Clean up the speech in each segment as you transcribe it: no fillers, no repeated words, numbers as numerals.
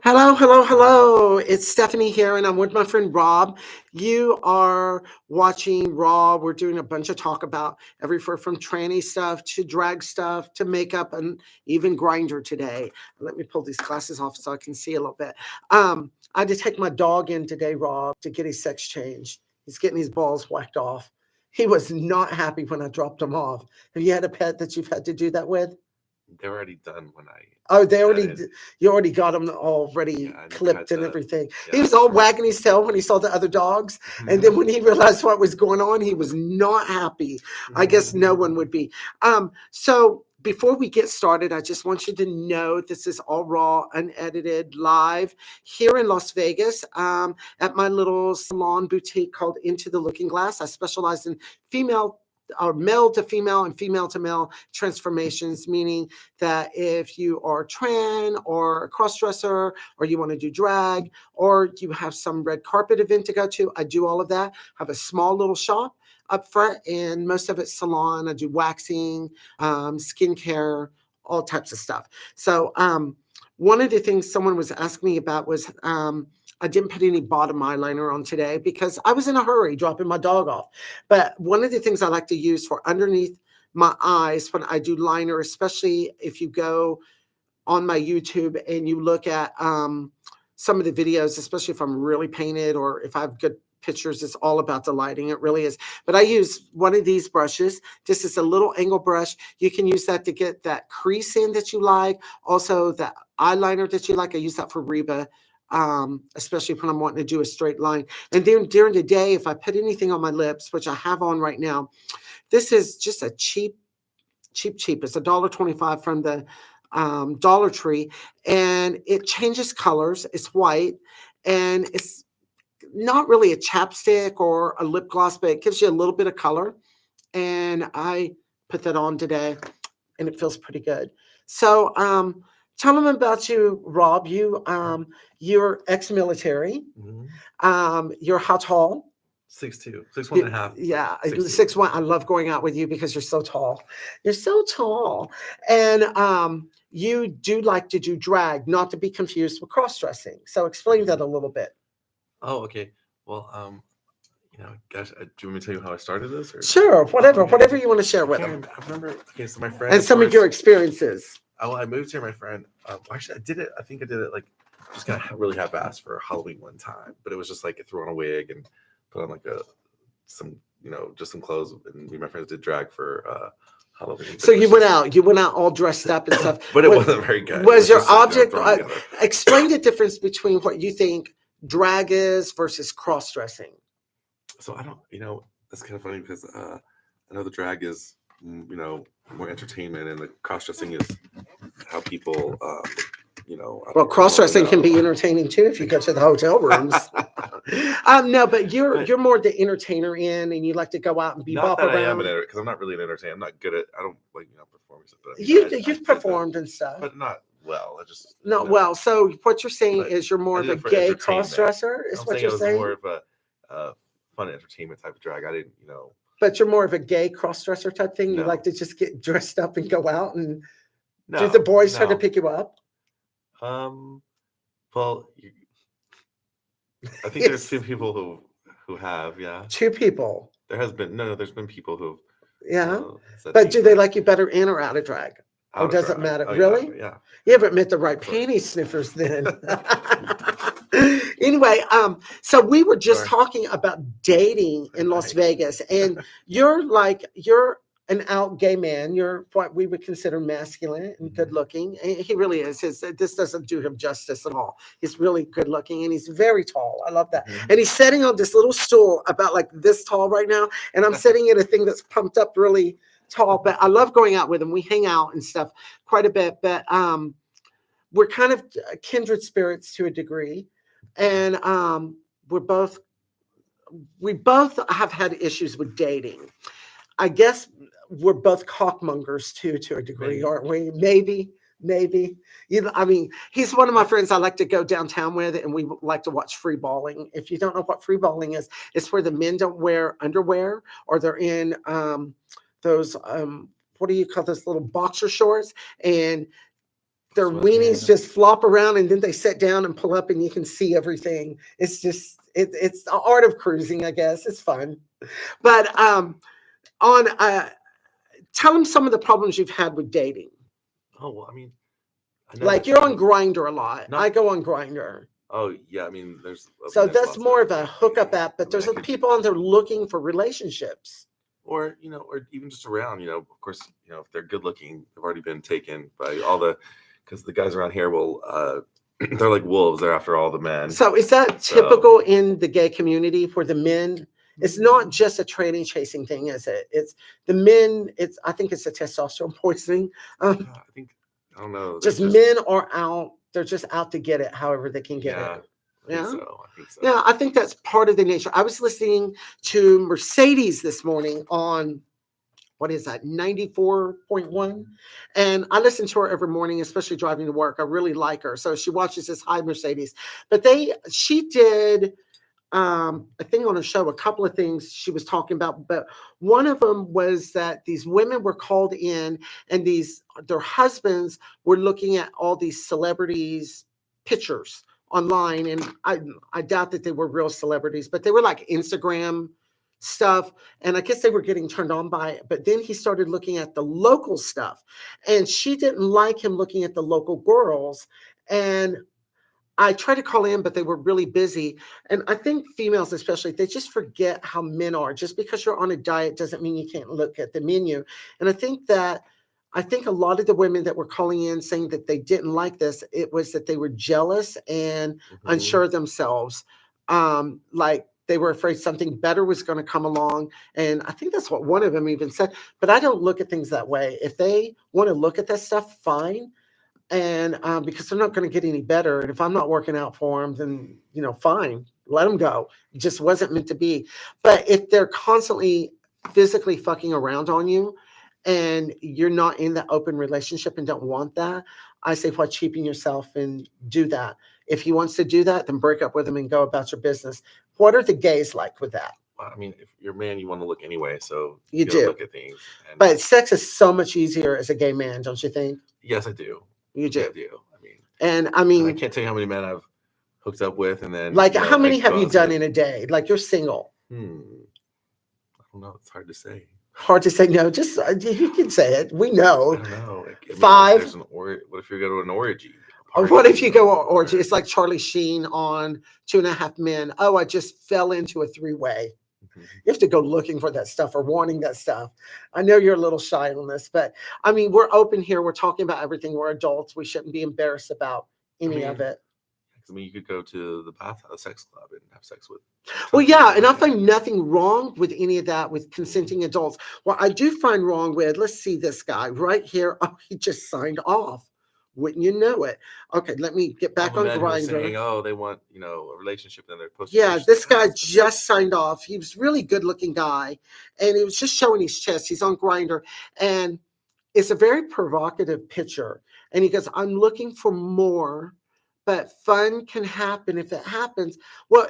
Hello, hello, hello. It's Stephanie here, and I'm with my friend Rob. You are watching Raw. We're doing a bunch of talk about everywhere from tranny stuff to drag stuff to makeup and even grinder today. Let me pull these glasses off so I can see a little bit. I had to take my dog in today, Rob, to get his sex change. He's getting his balls whacked off. He was not happy when I dropped him off. Have you had a pet that you've had to do that with? They're already done when I Oh, they got already, in. you already got him already Yeah, I never clipped had and to. everything. He Yeah. was all wagging his tail when he saw the other dogs. And then when he realized what was going on, he was not happy. I guess no one would be. So before we get started, I just want you to know this is all raw, unedited, live here in Las Vegas at my little salon boutique called Into the Looking Glass. I specialize in female or male to female and female to male transformations, meaning that if you are trans or a cross-dresser or you want to do drag or you have some red carpet event to go to, I do all of that. I have a small little shop up front and most of it's salon. I do waxing, skincare, all types of stuff. So one of the things someone was asking me about was I didn't put any bottom eyeliner on today because I was in a hurry dropping my dog off. But one of the things I like to use for underneath my eyes when I do liner, especially if you go on my YouTube and you look at some of the videos, especially if I'm really painted or if I have good pictures, it's all about the lighting. It really is. But I use one of these brushes. This is a little angle brush. You can use that to get that crease in that you like. Also, the eyeliner that you like. I use that for Reba. Especially when I'm wanting to do a straight line. And then during the day, if I put anything on my lips, which I have on right now, this is just a cheap. It's $1.25 from the Dollar Tree, and it changes colors. It's white, and it's not really a chapstick or a lip gloss, but it gives you a little bit of color. And I put that on today, and it feels pretty good. So, tell them about you, Rob. You're ex-military. You're how tall? 6'2", 6'1.5". Yeah, 6'2". 6'1". I love going out with you because you're so tall. You're so tall, and you do like to do drag, not to be confused with cross dressing. So explain that a little bit. Oh, okay. Well, gosh, do you want me to tell you how I started this? Or? Sure, whatever, Okay. whatever you want to share with them, I remember. Okay, so my friend and some of your experiences. I moved here. My friend. Actually, I did it. I think I did it like just kind of really half-assed for Halloween one time, but it was just like I threw on a wig and put on like just some clothes, and me and my friends did drag for Halloween. So you went out all dressed up and stuff. But it wasn't very good. Was your just, like, object? thrown together. Explain the difference between what you think drag is versus cross dressing. So I don't, that's kind of funny because I know the drag is, more entertainment, and the cross dressing is how people, Well, cross dressing can be entertaining too if you go to the hotel rooms. No, but you're more the entertainer in, and you like to go out and bebop not that around. I am an entertainer, because I'm not really an entertainer. I'm not good at. I don't like performing stuff. But You've performed and stuff, but not well. I just not well. So what you're saying is you're more of a gay cross dresser. Is what you're saying? More of a fun entertainment type of drag. I didn't, But you're more of a gay cross dresser type thing. You like to just get dressed up and go out and do the boys try to pick you up? Well, I think there's two people who have, yeah. Two people. There has been there's been people who. Yeah, but do they like you better in or out of drag? Or does it matter? Really? Yeah. You haven't met the right panty sniffers then. Anyway, so we were just talking about dating in Las Vegas, and you're an out gay man. You're what we would consider masculine and good looking. And he really is. This doesn't do him justice at all. He's really good looking, and he's very tall. I love that. And he's sitting on this little stool about like this tall right now, and I'm sitting in a thing that's pumped up really tall. But I love going out with him. We hang out and stuff quite a bit, but we're kind of kindred spirits to a degree, and we both have had issues with dating. I guess we're both cockmongers too, to a degree, aren't we? Maybe. He's one of my friends I like to go downtown with, and we like to watch free balling. If you don't know what free balling is, it's where the men don't wear underwear, or they're in those what do you call those little boxer shorts, and their weenies just flop around and then they sit down and pull up and you can see everything. It's just it's the art of cruising, I guess. It's fun. But on tell them some of the problems you've had with dating. Oh well, I mean, I know Like you're on Grindr a lot. No. I go on Grindr. Oh yeah, I mean, So that's more of a hookup app, but there's I mean, people on there looking for relationships. or or even just around. Of course, if they're good looking, they've already been taken by all the, because the guys around here will they're like wolves. They're after all the men. So is that typical in the gay community for the men? It's not just a tranny chasing thing, is it? It's the men. I think it's a testosterone poisoning. I don't know. Just men are out. They're just out to get it, however they can get it. Yeah. I think so. Yeah, I think that's part of the nature. I was listening to Mercedes this morning on, what is that, 94.1? And I listen to her every morning, especially driving to work. I really like her. So she watches this. Hi, Mercedes. But she did a thing on her show, a couple of things she was talking about, but one of them was that these women were called in and their husbands were looking at all these celebrities' pictures online, and I doubt that they were real celebrities, but they were like Instagram stuff, and I guess they were getting turned on by it. But then he started looking at the local stuff, and she didn't like him looking at the local girls, and I tried to call in, but they were really busy. And I think females especially, they just forget how men are. Just because you're on a diet doesn't mean you can't look at the menu. And I think a lot of the women that were calling in saying that they didn't like this, it was that they were jealous and unsure of themselves. Like they were afraid something better was going to come along. And I think that's what one of them even said. But I don't look at things that way. If they want to look at that stuff, fine. And because they're not going to get any better. And if I'm not working out for them, then, fine, let them go. It just wasn't meant to be. But if they're constantly physically fucking around on you and you're not in that open relationship and don't want that, I say, why cheapen yourself and do that? If he wants to do that, then break up with him and go about your business. What are the gays like with that? Well, I mean, if you're a man, you want to look anyway. So you do look at things. But sex is so much easier as a gay man, don't you think? Yes, I do. You do. Yeah, I mean, I can't tell you how many men I've hooked up with, and then how many have you done in a day? Like you're single. I don't know. It's hard to say. Hard to say. No, just you can say it. We know. I don't know. 5. What if you go to an orgy? Or what if you go to an orgy? It's like Charlie Sheen on 2.5 Men. Oh, I just fell into a 3-way. You have to go looking for that stuff or wanting that stuff. I know you're a little shy on this, but I mean, we're open here. We're talking about everything. We're adults. We shouldn't be embarrassed about any of it. I mean, you could go to the sex club and have sex with. Well, yeah, and I find nothing wrong with any of that with consenting adults. What I do find wrong with, let's see this guy right here. Oh, he just signed off. Wouldn't you know it? Okay, let me get back on Grindr. Saying, they want a relationship, and they're posting. Yeah, this guy just signed off. He was a really good-looking guy, and he was just showing his chest. He's on Grindr, and it's a very provocative picture. And he goes, "I'm looking for more, but fun can happen if it happens." Well,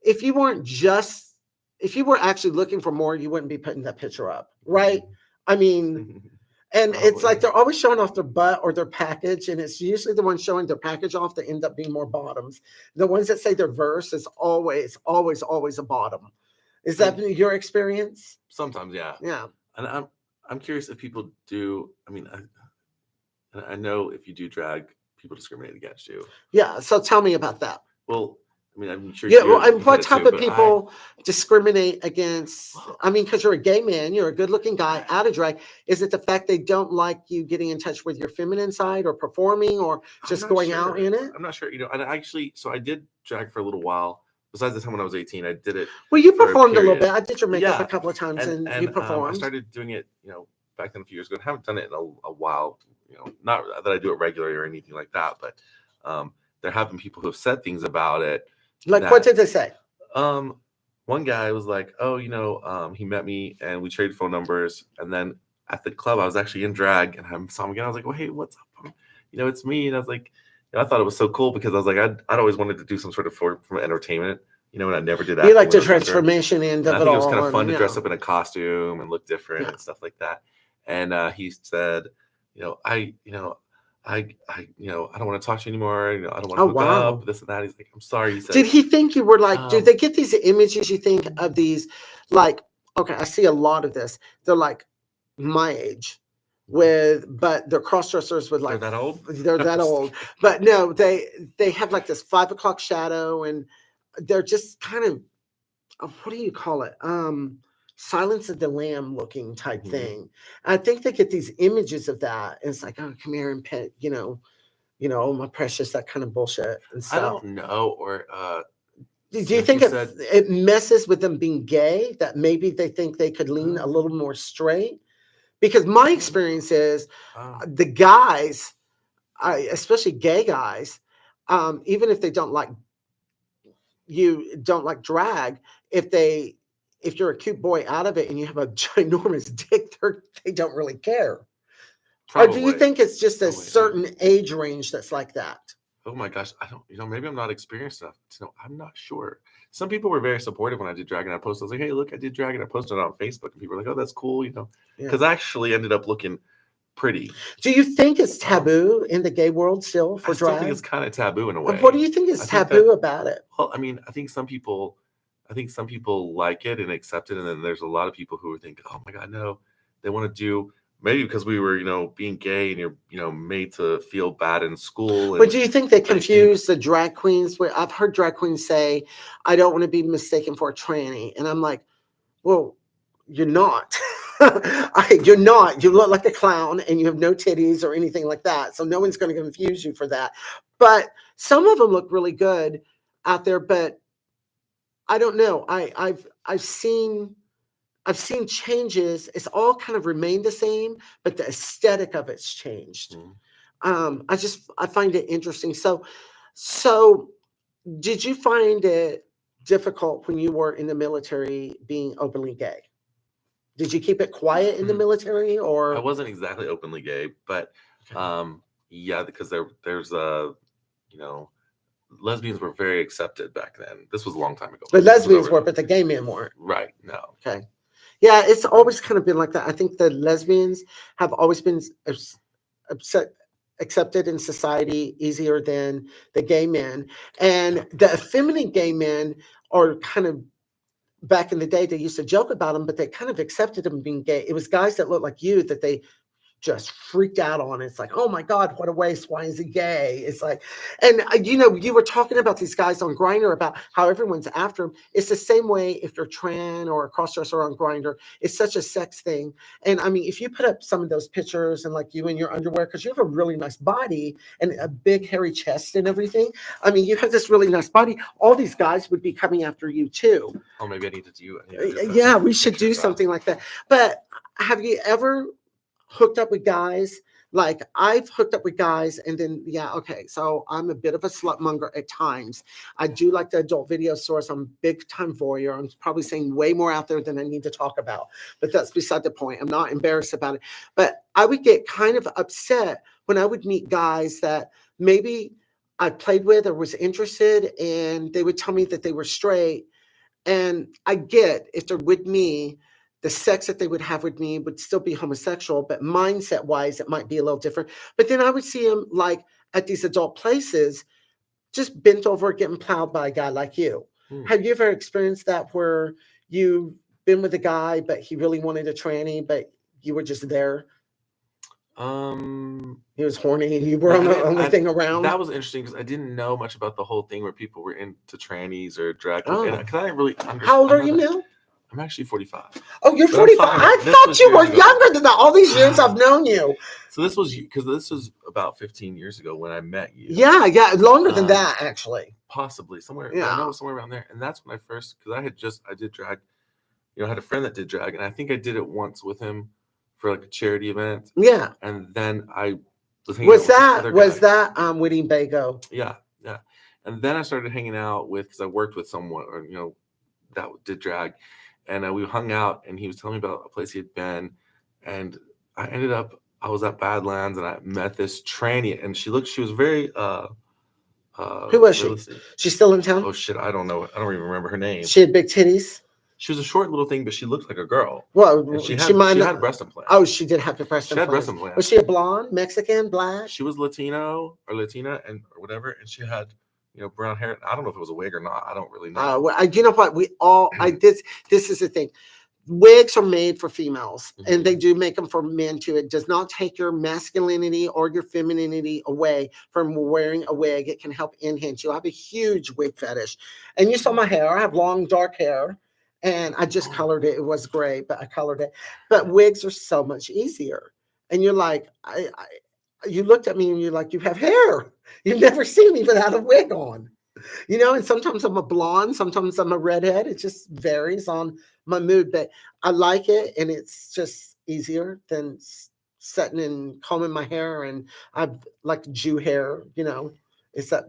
if you were actually looking for more, you wouldn't be putting that picture up, right? I mean. And it's like they're always showing off their butt or their package, and it's usually the ones showing their package off that end up being more bottoms. The ones that say their verse is always, always, always a bottom. Is that your experience? Sometimes, yeah. Yeah. And I'm curious if people do. I mean, I know if you do drag, people discriminate against you. Yeah. So tell me about that. Well, I mean, I'm sure. Yeah, well, and what type of people discriminate against? I mean, because you're a gay man, you're a good-looking guy out of drag. Is it the fact they don't like you getting in touch with your feminine side, or performing, or just going out in it? I'm not sure. And I did drag for a little while. Besides the time when I was 18, I did it. Well, you performed a little bit. I did your makeup a couple of times, and you performed. I started doing it, back then a few years ago. I haven't done it in a while. Not that I do it regularly or anything like that, but there have been people who have said things about it. Like, what did they say? One guy was like, he met me and we traded phone numbers. And then at the club, I was actually in drag and I saw him again. I was like, well, hey, what's up? It's me. And I was like, I thought it was so cool because I was like, I'd always wanted to do some sort of form of entertainment, and I never did that. You like the transformation end of it all. I think it was kind of fun to dress up in a costume and look different and stuff like that. And he said, I don't want to talk to you anymore. I don't want to Oh, hook wow. up, this and that. He's like, I'm sorry. He said, Did he think you were like, do um, they get these images you think of these, like, okay, I see a lot of this. They're like my age but they're cross dressers with they're like, that old. they're I'm that just old. kidding. But no, they have like this 5 o'clock shadow and they're just kind of, what do you call it? Silence of the Lamb looking type thing. I think they get these images of that. And it's like, oh, come here and pet, oh my precious, that kind of bullshit and I stuff. don't know, or Do you like you think it said, it messes with them being gay? That maybe they think they could lean a little um, more straight? Because my I don't know. experience is Um, the guys, especially gay guys, even if they don't like drag, if they if you're a cute boy out of it and you have a ginormous dick, they don't really care. Or do you probably. think it's just a Oh wait, certain age range that's like that? oh my gosh, I don't. Maybe I'm not experienced enough to know. I'm not sure. Some people were very supportive when I did drag, and I posted. I was like, hey, look, I did drag, and I posted it on Facebook, and people were like, oh, that's cool, Yeah. because I actually ended up looking pretty. Do you think it's Um, taboo in the gay world still I for still think it's drag? kind of taboo in a What do way. you think is I think that taboo about it? Well, I mean, I think some people like it and accept it, and then there's a lot of people who think, "Oh my God, no!" They want to do maybe because we were, being gay, and you're, made to feel bad in school, But and do you think they they think, confuse the drag queens? Where I've heard drag queens say, "I don't want to be mistaken for a tranny," and I'm like, "Well, you're not. You're not. You look like a clown, and you have no titties or anything like that. So no one's going to confuse you for that." But some of them look really good out there. But I don't know. I've seen changes. It's all kind of remained the same, but the aesthetic of it's changed. mm, I find it interesting. So did you find it difficult when you were in the military being openly gay? Did you keep it quiet in the mm. military I or? wasn't exactly openly gay, but Okay. yeah, because there's you know, lesbians were very accepted back then. This was a long time ago. The This was lesbians over were, but the gay men weren't. right. No, Okay. Yeah, it's always kind of been like that. I think the lesbians have always been upset, accepted in society easier than the gay men. yeah. And the effeminate gay men are kind of, back in the day, they used to joke about them, but they kind of accepted them being gay. It was guys that looked like you that they just freaked out on. It's like, oh my God, what a waste. Why is he gay? It's like, and you were talking about these guys on Grindr about how everyone's after him. It's the same way if you're trans or a crossdresser on Grindr. It's such a sex thing. And I mean, if you put up some of those pictures and like you in your underwear, because you have a really nice body and a big hairy chest and everything. I mean, you have this really nice body. All these guys would be coming after you too. Oh, maybe I need to put Yeah, some we should do pictures up. something like that. But have you ever hooked up with guys? Like I've hooked up with guys and then, yeah, okay. So I'm a bit of a slut monger at times. I do like the adult video stores. I'm a big time voyeur. I'm probably saying way more out there than I need to talk about, but that's beside the point. I'm not embarrassed about it. But I would get kind of upset when I would meet guys that maybe I played with or was interested, and they would tell me that they were straight. And I get if they're with me, the sex that they would have with me would still be homosexual, but mindset wise, it might be a little different. But then I would see them like at these adult places, just bent over, getting plowed by a guy like you. Hmm. Have you ever experienced that where you've been with a guy, but he really wanted a tranny, but you were just there? He was horny and you were No, on the only thing around? that was interesting because I didn't know much about the whole thing where people were into trannies or drag queens, and Oh, because I didn't really how old I are know you that now? I'm actually 45, Oh, you're but I'm 45. talking I about this thought was you years were ago. younger than that. All these years I've known you. So this was about 15 years ago when I met you. Yeah, longer than Um, that, actually. possibly somewhere. I know Yeah, it was somewhere around there, and that's when I first because I did drag. I had a friend that did drag, and I think I did it once with him for like a charity event, yeah. and then I was hanging out with this other Was guy. that Whitty Bago? Yeah, yeah. And then I started hanging out with because I worked with someone, or that did drag, and we hung out, and he was telling me about a place he had been, and I was at Badlands, and I met this tranny, and she was very Who was she? realistic. She's still in town? Oh shit, I don't know, I don't even remember her name. She had big titties. She was a short little thing, but she looked like a girl. Well, And she she might had breast implants. Oh, she did have the breast She had breast implants. implants. Was she a blonde, Mexican, black? She was Latino or Latina and or whatever, and she had brown hair. I don't know if it was a wig or not. I don't really know. Well, you know what? This is the thing. Wigs are made for females, and they do make them for men too. It does not take your masculinity or your femininity away from wearing a wig. It can help enhance you. I have a huge wig fetish, and you saw my hair. I have long, dark hair, and I just colored it. It was gray, but I colored it. But wigs are so much easier. And you're like, you looked at me and you're like, you have hair. You've never seen me without a wig on. And sometimes I'm a blonde, sometimes I'm a redhead. It just varies on my mood, but I like it, and it's just easier than sitting and combing my hair. And I like Jew hair, it's that,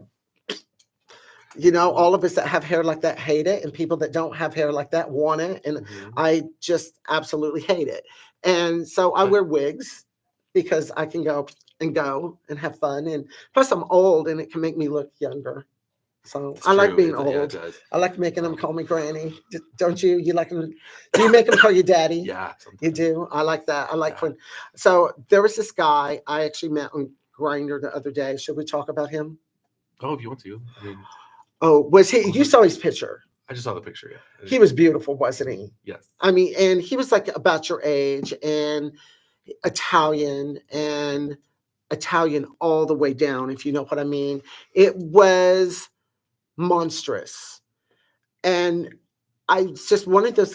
all of us that have hair like that hate it, and people that don't have hair like that want it, and I just absolutely hate it. And so I wear wigs because I can go and have fun, and plus I'm old and it can make me look younger. So it's I like being old. Yeah, I like making them call me granny. Don't you? You like them? Do you make them call you daddy? Yeah, sometimes. You do. I like that. I like when. So there was this guy I actually met on Grindr the other day. Should we talk about him? Oh, if you want to. Oh, was he? You saw his picture. I just saw the picture. Yeah, he was beautiful, wasn't he? Yes. I mean, and he was like about your age and Italian all the way down, if you know what I mean. It was monstrous. And it's just one of those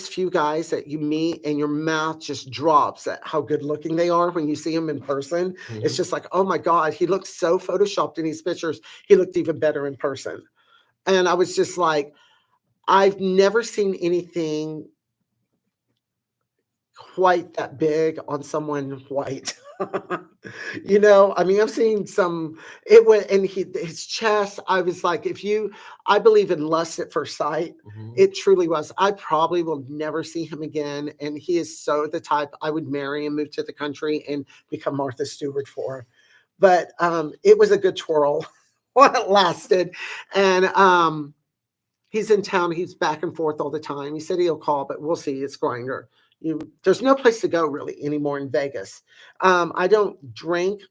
few guys that you meet and your mouth just drops at how good looking they are when you see them in person. It's just like, oh my God, he looks so photoshopped in these pictures. He looked even better in person. And I was just like, I've never seen anything quite that big on someone white. I mean, I've seen some, his chest, I was like, I believe in lust at first sight. It truly was. I probably will never see him again. And he is so the type I would marry and move to the country and become Martha Stewart for. But it was a good twirl while it lasted. And he's in town. He's back and forth all the time. He said he'll call, but we'll see. It's Grindr. There's no place to go really anymore in Vegas. I don't drink.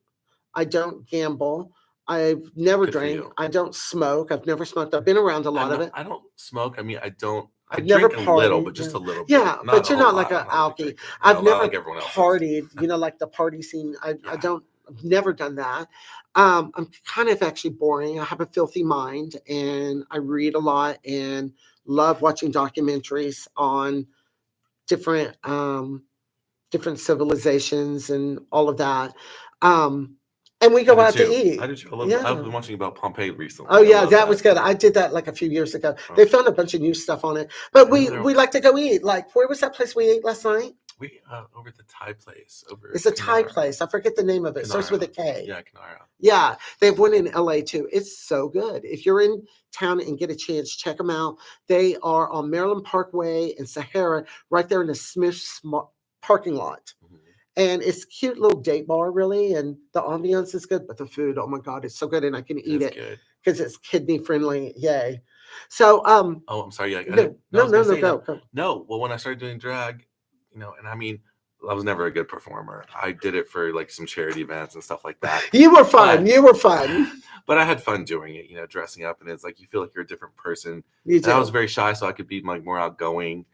I don't gamble. I've never drank. I don't smoke. I've never smoked. I've been around a lot of it. I don't smoke. I mean, I don't. I drink a little, but just a little bit. Yeah, but you're not like an alkie. I've never like everyone else partied, like the party scene. I've never done that. I'm kind of actually boring. I have a filthy mind, and I read a lot and love watching documentaries on different civilizations and all of that. And we go out to eat. I do too. I've been watching about Pompeii recently. Oh yeah, that was good. I did that like a few years ago. They found a bunch of new stuff on it, but we like to go eat. Like, where was that place we ate last night? We over at the Thai place over. It's a Thai place. I forget the name of it. It starts with a K. Yeah, Kanara. Yeah, they have one in LA too. It's so good. If you're in town and get a chance, check them out. They are on Maryland Parkway and Sahara, right there in the Smith's parking lot. And it's a cute little date bar, really, and the ambiance is good, but the food, oh my God, it's so good, and I can eat it because it's kidney friendly. Yay! So, oh, I'm sorry. No. Go. No, well, when I started doing drag, and I mean, I was never a good performer. I did it for like some charity events and stuff like that. You were fun. But I had fun doing it, dressing up, and it's like you feel like you're a different person. You do. And I was very shy, so I could be like more outgoing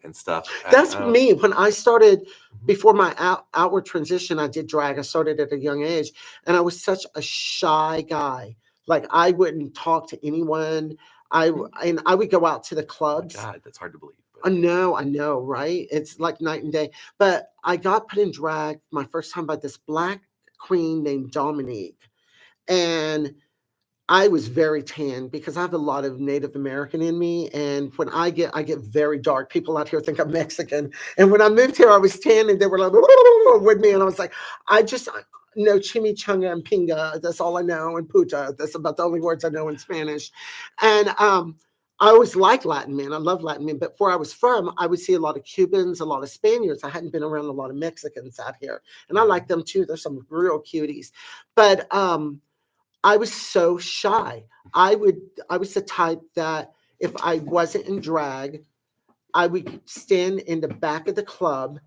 and stuff. That's me. When I started, before my outward transition, I did drag. I started at a young age, and I was such a shy guy. Like, I wouldn't talk to anyone. I would go out to the clubs. Oh my God, that's hard to believe. I know, right? It's like night and day. But I got put in drag my first time by this black queen named Dominique, and I was very tan because I have a lot of Native American in me. And when I get very dark. People out here think I'm Mexican. And when I moved here, I was tan, and they were like with me. And I was like, I just know chimichanga and pinga. That's all I know. And puta. That's about the only words I know in Spanish. And I always liked Latin men. I love Latin men. But where I was from, I would see a lot of Cubans, a lot of Spaniards. I hadn't been around a lot of Mexicans out here. And I like them too. There's some real cuties. But I was so shy. I was the type that if I wasn't in drag, I would stand in the back of the club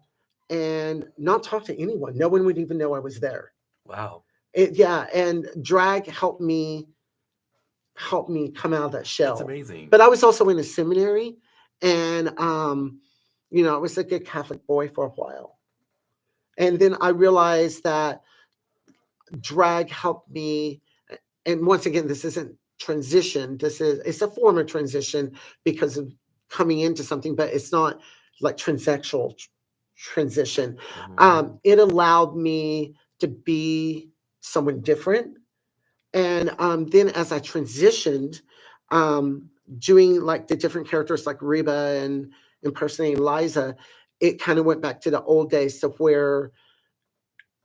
and not talk to anyone. No one would even know I was there. Wow. Yeah, and drag helped me come out of that That's shell. amazing. But I was also in a seminary, and I was a good Catholic boy for a while. And then I realized that drag helped me. And once again, this isn't transition. It's a form of transition because of coming into something, but it's not like transsexual transition. It allowed me to be someone different. And then as I transitioned, doing like the different characters like Reba and impersonating Liza, it kind of went back to the old days of where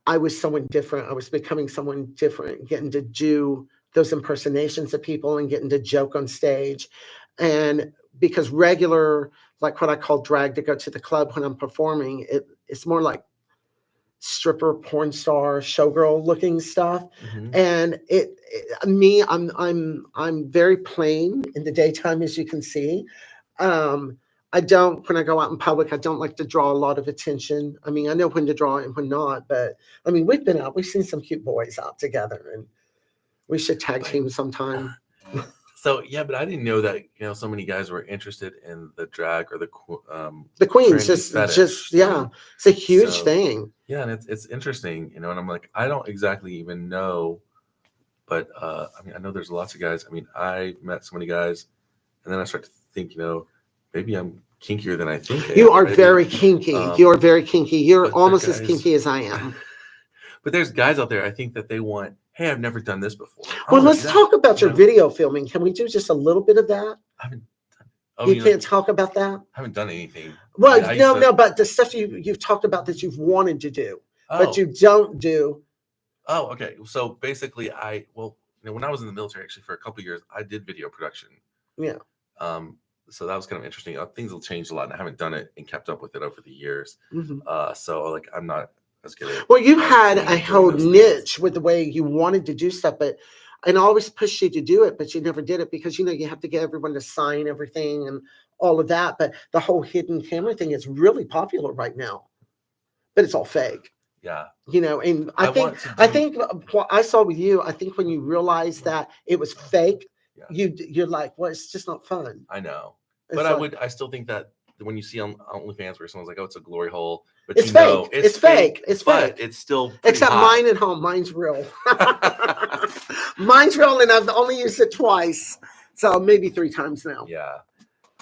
I was someone different. I was becoming someone different, getting to do those impersonations of people and getting to joke on stage. And because regular, like what I call drag to go to the club when I'm performing, it's more like stripper, porn star, showgirl looking stuff. And I'm very plain in the daytime, as you can see. I don't, when I go out in public, I don't like to draw a lot of attention. I mean, I know when to draw and when not, but I mean, we've seen some cute boys out together, and we should tag team sometime. So yeah, but I didn't know that so many guys were interested in the drag or the queens. fetish, Just it's a huge thing. Yeah, and it's interesting, and I'm like, I don't exactly even know, but I mean, I know there's lots of guys. I mean, I met so many guys, and then I start to think, maybe I'm kinkier than I think. You are very kinky. You are very kinky. You're almost as kinky as I am. But there's guys out there, I think, that they want, hey, I've never done this before. Well, let's talk about your video filming. Can we do just a little bit of that? I haven't done. You can't talk about that? I haven't done anything. Well, no, but the stuff you've talked about that you've wanted to do, but you don't do. Oh, okay. So basically, when I was in the military, actually, for a couple of years, I did video production. Yeah. So that was kind of interesting. Things will change a lot, and I haven't done it and kept up with it over the years. So like, I'm not as good at. Well, you had a whole niche with the way you wanted to do stuff, and I always pushed you to do it, but you never did it because you have to get everyone to sign everything and all of that. But the whole hidden camera thing is really popular right now, but it's all fake. Yeah. And I think what I saw with you, I think when you realized that it was fake, you're like, well, it's just not fun. I know. But I still think that when you see on OnlyFans where someone's like, oh, it's a glory hole, but it's fake. It's fake. But it's still except hot. Mine at home. Mine's real. Mine's real, and I've only used it twice, so maybe 3 times now. Yeah.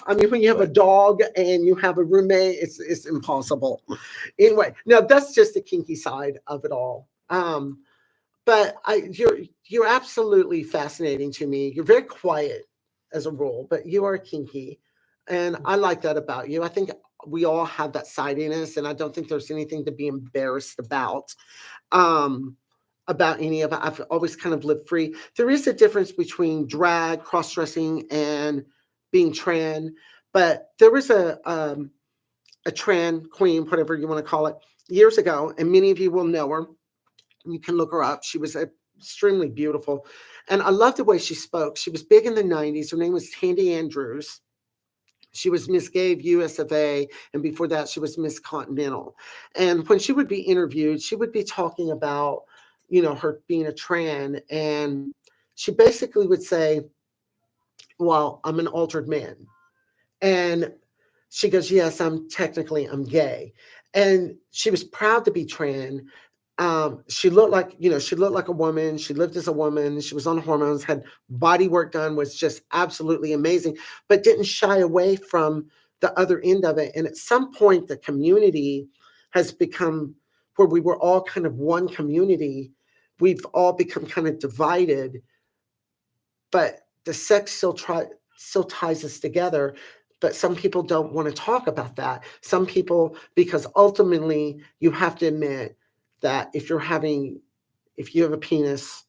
I mean, when you have a dog and you have a roommate, it's impossible. Anyway, no, that's just the kinky side of it all. But you're absolutely fascinating to me. You're very quiet as a rule, but you are kinky, and I like that about you. I think we all have that side in us, and I don't think there's anything to be embarrassed about any of it. I've always kind of lived free. There is a difference between drag, cross-dressing, and being trans, but there was a trans queen, whatever you want to call it, years ago, and many of you will know her. You can look her up. She was extremely beautiful, and I love the way she spoke. She was big in the 90s. Her name was Tandy Andrews. She was Miss Gay US of A, and before that, she was Miss Continental. And when she would be interviewed, she would be talking about, her being a trans, and she basically would say, well, I'm an altered man. And she goes, yes, I'm gay. And she was proud to be trans. She looked like a woman. She lived as a woman. She was on hormones, had body work done, was just absolutely amazing, but didn't shy away from the other end of it. And at some point, the community has become where we were all kind of one community. We've all become kind of divided, but the sex still ties us together. But some people don't want to talk about that. Some people, because ultimately you have to admit that if you have a penis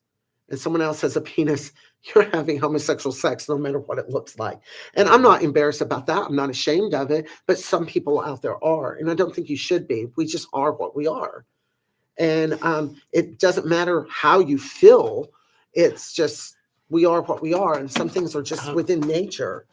and someone else has a penis, you're having homosexual sex no matter what it looks like. And I'm not embarrassed about that. I'm not ashamed of it, but some people out there are, and I don't think you should be. We just are what we are. And it doesn't matter how you feel. It's just, we are what we are. And some things are just within nature.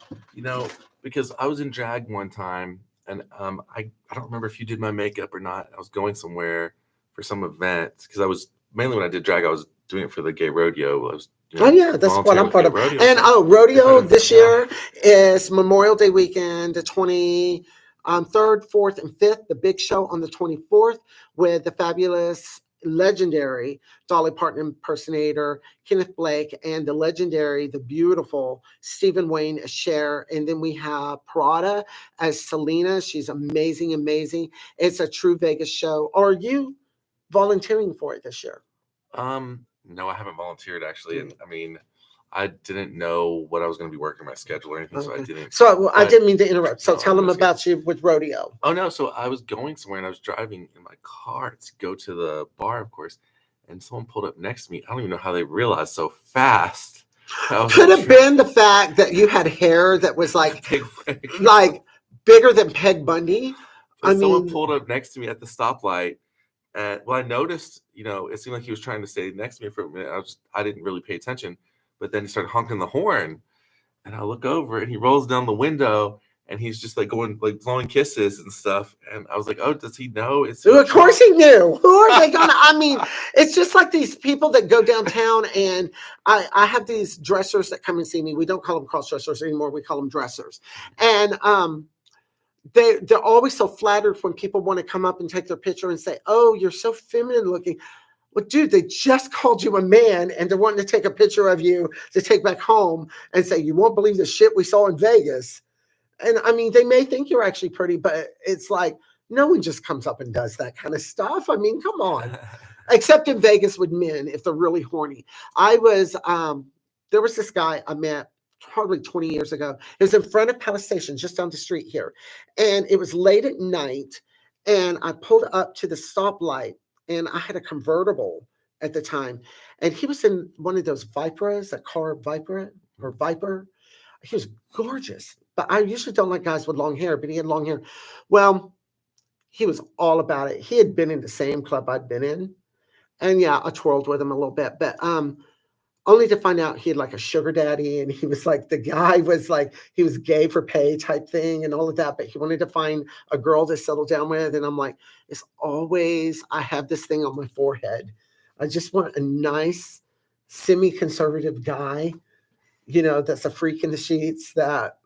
because I was in drag one time, and I don't remember if you did my makeup or not. I was going somewhere for some event because I was mainly when I did drag, I was doing it for the gay rodeo. I was Oh yeah, that's what I'm part of. rodeo, And so rodeo if this year is Memorial Day weekend, the 3rd, 4th, and 5th. The big show on the 24th with the fabulous, legendary Dolly Parton impersonator Kenneth Blake and the legendary, the beautiful Stephen Wayne as Cher. And then we have Prada as Selena. She's amazing, amazing. It's a true Vegas show. Are you volunteering for it this year? No, I haven't volunteered actually, and I mean, I didn't know what I was going to be working my schedule or anything, so I Okay. didn't. So I didn't mean to interrupt. So No, tell them that's good. about you with rodeo. Oh no, so I was going somewhere and I was driving in my car to go to the bar, of course, and someone pulled up next to me. I don't even know how they realized so fast. Could have been the fact that you had hair that was like big wig. like bigger than Peg Bundy. But someone pulled up next to me at the stoplight. And well, I noticed, it seemed like he was trying to stay next to me for a minute. I didn't really pay attention, but then he started honking the horn, and I look over, and he rolls down the window, and he's just like going, like blowing kisses and stuff. And I was like, oh, does he know? Of course he knew. Who are they gonna? I mean, it's just like these people that go downtown, and I have these dressers that come and see me. We don't call them cross dressers anymore. We call them dressers, and they're always so flattered when people want to come up and take their picture and say, "Oh, you're so feminine looking." Well, dude, they just called you a man, and they're wanting to take a picture of you to take back home and say, "You won't believe the shit we saw in Vegas." And I mean, they may think you're actually pretty, but it's like no one just comes up and does that kind of stuff. I mean, come on. Except in Vegas with men, if they're really horny. There was this guy I met probably 20 years ago. It was in front of Palace Station, just down the street here. And it was late at night, and I pulled up to the stoplight, and I had a convertible at the time. And he was in one of those Vipras, a car Viper or Viper. He was gorgeous, but I usually don't like guys with long hair, but he had long hair. Well, he was all about it. He had been in the same club I'd been in. And yeah, I twirled with him a little bit, but only to find out he had like a sugar daddy, and he was like, the guy was like, he was gay for pay type thing and all of that, but he wanted to find a girl to settle down with. And I'm like, I have this thing on my forehead. I just want a nice semi-conservative guy, that's a freak in the sheets that,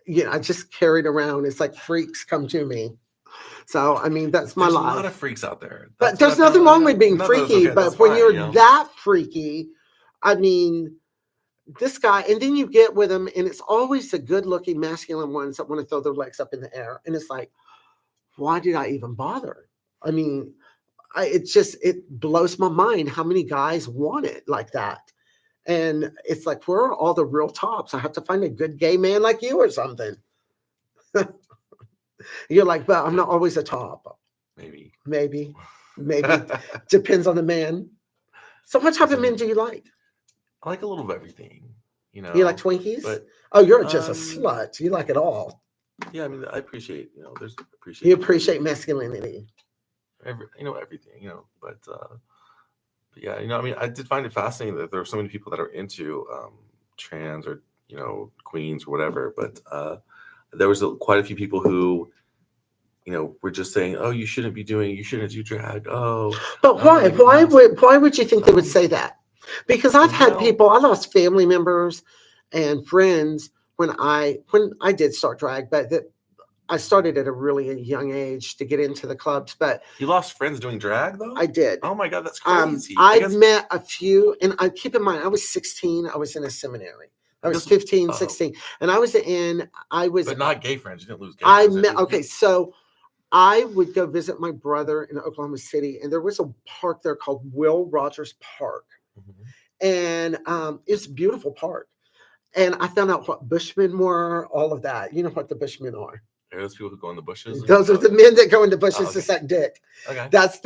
I just carried around. It's like freaks come to me. So, I mean, that's my There's life. a lot of freaks out there. But there's nothing wrong with being freaky. Okay, but when fine, you're that freaky, I mean, this guy, and then you get with him, and it's always the good-looking masculine ones that want to throw their legs up in the air. And it's like, why did I even bother? I mean, it blows my mind how many guys want it like that. And it's like, where are all the real tops? I have to find a good gay man like you or something. You're like, well, I'm not always a top. Maybe. Depends on the man. So what type of men do you like? I like a little of everything. You like Twinkies? But you're just a slut. You like it all. Yeah, I mean, I appreciate, You appreciate masculinity. Everything, but yeah, I mean, I did find it fascinating that there are so many people that are into trans or, queens or whatever, but there was quite a few people who, were just saying, oh, you shouldn't do drag. Oh, but why? Why would you think they would say that? Because I've had people, I lost family members and friends when I did start drag, but I started at a really young age to get into the clubs. But you lost friends doing drag, though? I did. Oh my God, that's crazy. I've met a few, and I keep in mind, I was 16. I was in a seminary. I was 15, 16, and but not gay friends. You didn't lose gay friends. Okay, so I would go visit my brother in Oklahoma City, and there was a park there called Will Rogers Park. Mm-hmm. And it's a beautiful park. And I found out what Bushmen were, all of that. You know what the Bushmen are? Are those people who go in the bushes? Those are the men that go in the bushes to suck dick. Okay. That's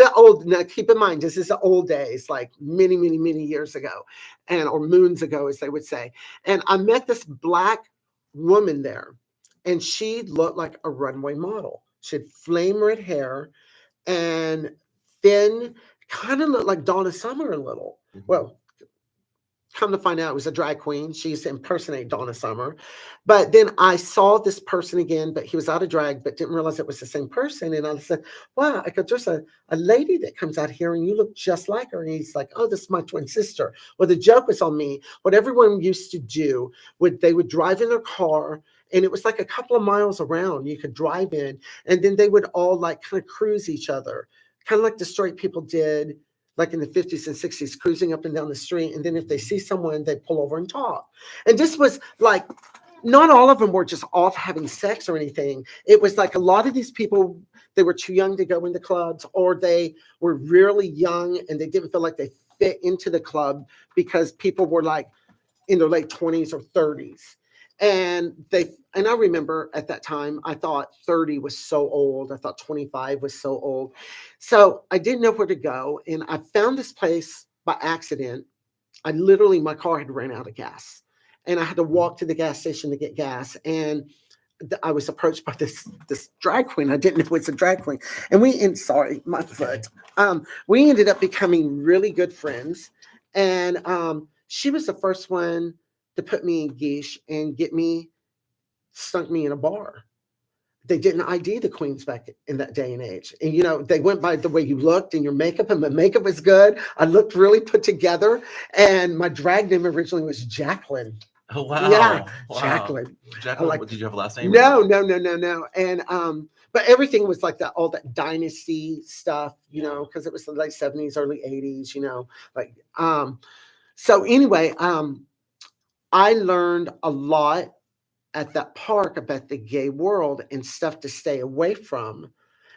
now keep in mind, this is the old days, like many, many, many years ago, or moons ago, as they would say. And I met this black woman there, and she looked like a runway model. She had flame red hair and thin, kind of looked like Donna Summer a little. Mm-hmm. Well, come to find out it was a drag queen. She used to impersonate Donna Summer. But then I saw this person again, but he was out of drag, but didn't realize it was the same person. And I said, wow, I go, there's a lady that comes out here and you look just like her. And he's like, oh, this is my twin sister. Well, the joke was on me. What everyone used to do, they would drive in their car, and it was like a couple of miles around you could drive in, and then they would all like kind of cruise each other, kind of like the straight people did like in the 50s and 60s, cruising up and down the street. And then if they see someone, they pull over and talk. And this was like, not all of them were just off having sex or anything. It was like a lot of these people, they were too young to go into clubs, or they were really young and they didn't feel like they fit into the club because people were like in their late 20s or 30s. And I remember at that time, I thought 30 was so old. I thought 25 was so old. So I didn't know where to go. And I found this place by accident. My car had ran out of gas, and I had to walk to the gas station to get gas. And I was approached by this drag queen. I didn't know it was a drag queen. And sorry, my foot. We ended up becoming really good friends. And she was the first one to put me in geesh and stunk me in a bar. They didn't ID the queens back in that day and age. And, they went by the way you looked and your makeup, and my makeup was good. I looked really put together. And my drag name originally was Jacqueline. Oh, wow. Yeah, wow. Jacqueline. Jacqueline, did you have a last name? No. And, but everything was like that, all that dynasty stuff, because it was the late 70s, early 80s, so anyway, I learned a lot at that park about the gay world and stuff to stay away from.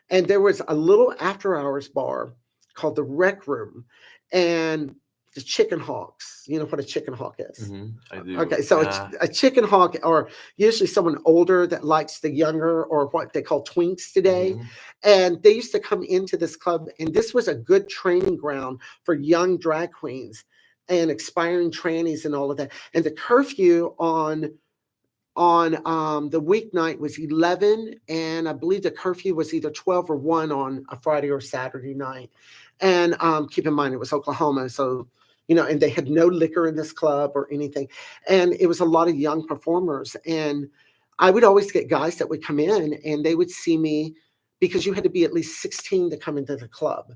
And there was a little after hours bar called the Rec Room, and the Chicken Hawks. You know what a chicken hawk is? Mm-hmm, I do. Okay, so a chicken hawk, or usually someone older that likes the younger, or what they call twinks today. Mm-hmm. And they used to come into this club, and this was a good training ground for young drag queens and aspiring trannies and all of that. And the curfew on the weeknight was 11, and I believe the curfew was either 12 or 1 on a Friday or Saturday night. And keep in mind, it was Oklahoma, so and they had no liquor in this club or anything. And it was a lot of young performers. And I would always get guys that would come in, and they would see me, because you had to be at least 16 to come into the club.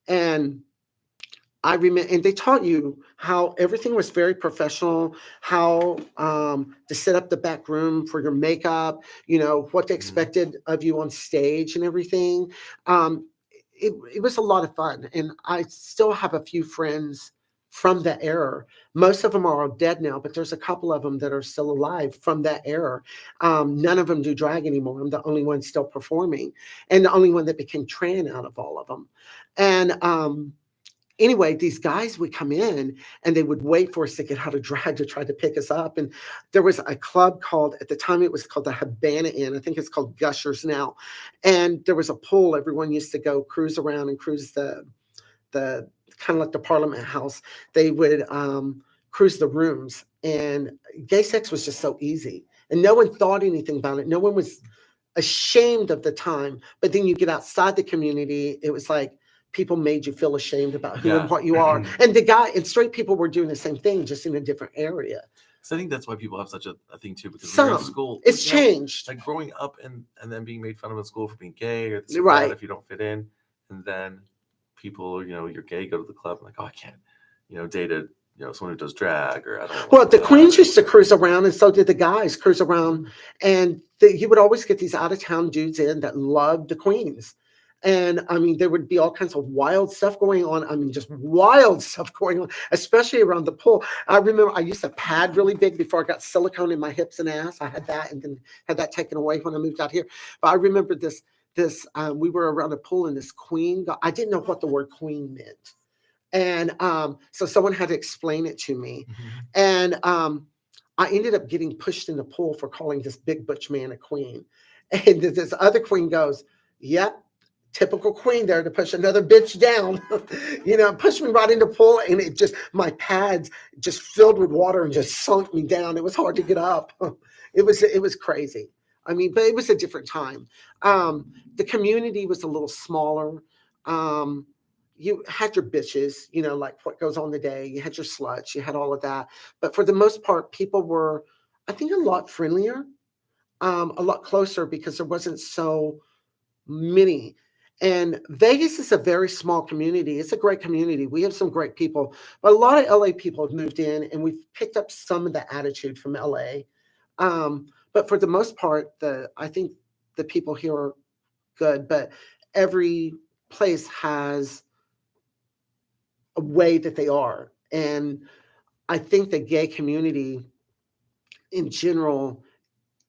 And I remember, and they taught you how everything was very professional, how to set up the back room for your makeup, what they expected of you on stage and everything. It was a lot of fun. And I still have a few friends from that era. Most of them are all dead now, but there's a couple of them that are still alive from that era. None of them do drag anymore. I'm the only one still performing, and the only one that became trans out of all of them. And anyway, these guys would come in, and they would wait for us to get out of drag to try to pick us up. And there was a club at the time it was called the Habana Inn. I think it's called Gushers now. And there was a pool. Everyone used to go cruise around and cruise the kind of like the Parliament House. They would cruise the rooms, and gay sex was just so easy. And no one thought anything about it. No one was ashamed of the time. But then you get outside the community, it was like, people made you feel ashamed about who and what you are. And straight people were doing the same thing, just in a different area. So I think that's why people have such a thing too, because when you're in school, it's changed. Like growing up and then being made fun of in school for being gay, or right, if you don't fit in, and then people, you're gay, go to the club, like, oh, I can't, date someone who does drag, or I don't. Well, the queens used to cruise around, and so did the guys cruise around, and you would always get these out of town dudes in that loved the queens. And I mean, there would be all kinds of wild stuff going on. I mean, just wild stuff going on, especially around the pool. I remember I used to pad really big before I got silicone in my hips and ass. I had that, and then had that taken away when I moved out here. But I remember this, we were around a pool, and this queen, I didn't know what the word queen meant. And so someone had to explain it to me. And I ended up getting pushed in the pool for calling this big butch man a queen. And this other queen goes, yep. Typical queen there to push another bitch down, pushed me right into the pool, and my pads just filled with water and just sunk me down. It was hard to get up. It was crazy. I mean, but it was a different time. The community was a little smaller. you had your bitches, like what goes on today. You had your sluts, you had all of that. But for the most part, people were, I think, a lot friendlier, a lot closer because there wasn't so many. And Vegas is a very small community. It's a great community. We have some great people, but a lot of LA people have moved in, and we've picked up some of the attitude from LA. But for the most part, I think the people here are good, but every place has a way that they are. And I think the gay community in general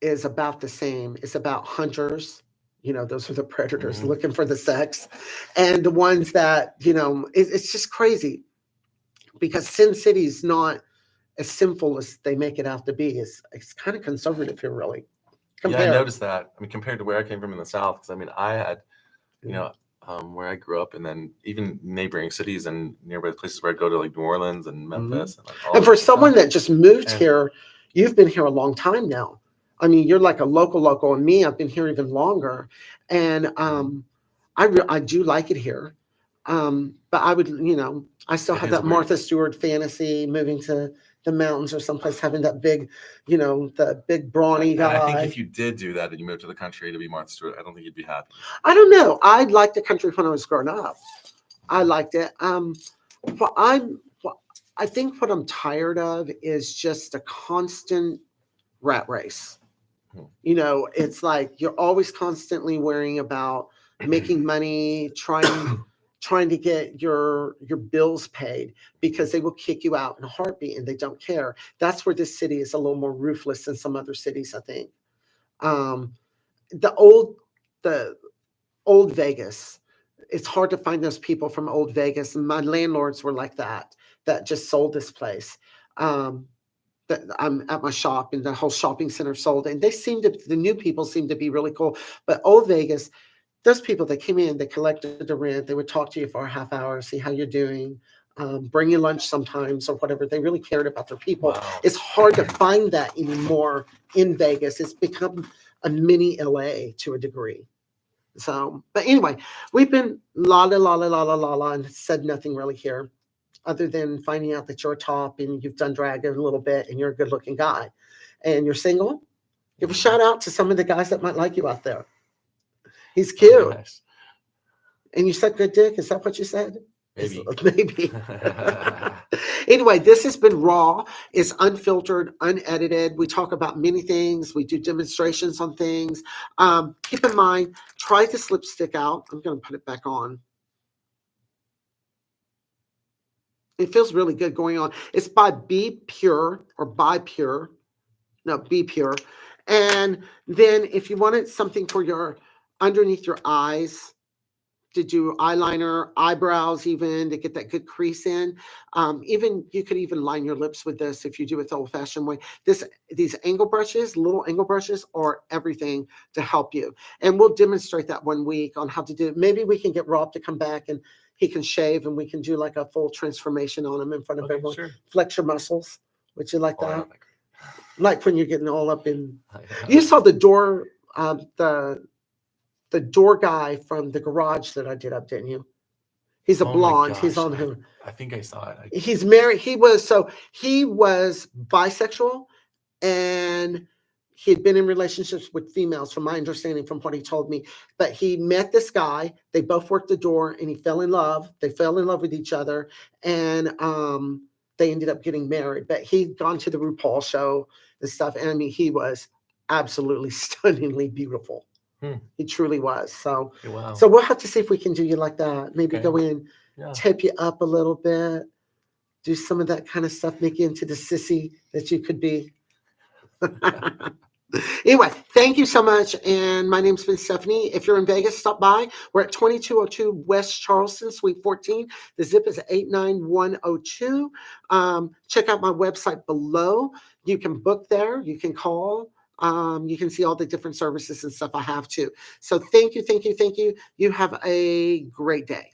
is about the same. It's about hunters. Those are the predators looking for the sex. And the ones that, it's just crazy because Sin City's not as sinful as they make it out to be. It's kind of conservative here, really. Yeah, I noticed that. I mean, compared to where I came from in the South, because I mean, I had, where I grew up, and then even neighboring cities and nearby places where I go to, like New Orleans and Memphis. And for someone that just moved here, you've been here a long time now. I mean, you're like a local, and me, I've been here even longer. And I do like it here. But I would, I still have that Martha Stewart fantasy, moving to the mountains or someplace, having that big, the big brawny guy. And I think if you did do that and you moved to the country to be Martha Stewart, I don't think you'd be happy. I don't know. I liked the country when I was growing up. I liked it. But I think what I'm tired of is just a constant rat race. It's like you're always constantly worrying about making money, trying to get your bills paid, because they will kick you out in a heartbeat and they don't care. That's where this city is a little more ruthless than some other cities, I think. The old Vegas, it's hard to find those people from old Vegas. And my landlords were like that just sold this place. That I'm at my shop, and the whole shopping center sold, and the new people seem to be really cool. But old Vegas, those people that came in, they collected the rent, they would talk to you for a half hour, see how you're doing, bring you lunch sometimes or whatever. They really cared about their people. Wow. It's hard to find that anymore in Vegas. It's become a mini LA to a degree. So, but anyway, we've been la and said nothing really here, other than finding out that you're a top and you've done drag a little bit and you're a good looking guy and you're single. Give a shout out to some of the guys that might like you out there. He's cute. Oh, nice. And you said good dick. Is that what you said? Maybe. Anyway, this has been raw. It's unfiltered, unedited. We talk about many things. We do demonstrations on things. Keep in mind, try this lipstick out. I'm going to put it back on. It feels really good going on. It's by Be Pure or By Pure. No, Be Pure. And then if you wanted something for underneath your eyes, to do eyeliner, eyebrows, even to get that good crease in. Even you could even line your lips with this if you do it the old-fashioned way. These angle brushes, little angle brushes, are everything to help you. And we'll demonstrate that one week on how to do it. Maybe we can get Rob to come back and he can shave and we can do like a full transformation on him in front of everyone. Sure. Flex your muscles. Would you like that? Like when you're getting all up in. You saw the door, the door guy from the garage that I did up, didn't you? He's a blonde. He's on him. I think I saw it. He's married. He was bisexual, and he had been in relationships with females, from my understanding, from what he told me. But he met this guy. They both worked the door, and he fell in love. They fell in love with each other, and they ended up getting married. But he'd gone to the RuPaul show and stuff. And I mean, he was absolutely stunningly beautiful. He truly was. So, wow. So we'll have to see if we can do you like that. Maybe go in, tip you up a little bit, do some of that kind of stuff, make you into the sissy that you could be. Anyway, thank you so much. And my name's been Stephanie. If you're in Vegas, stop by. We're at 2202 West Charleston, Suite 14. The zip is 89102. Check out my website below. You can book there. You can call. You can see all the different services and stuff I have too. So thank you. You have a great day.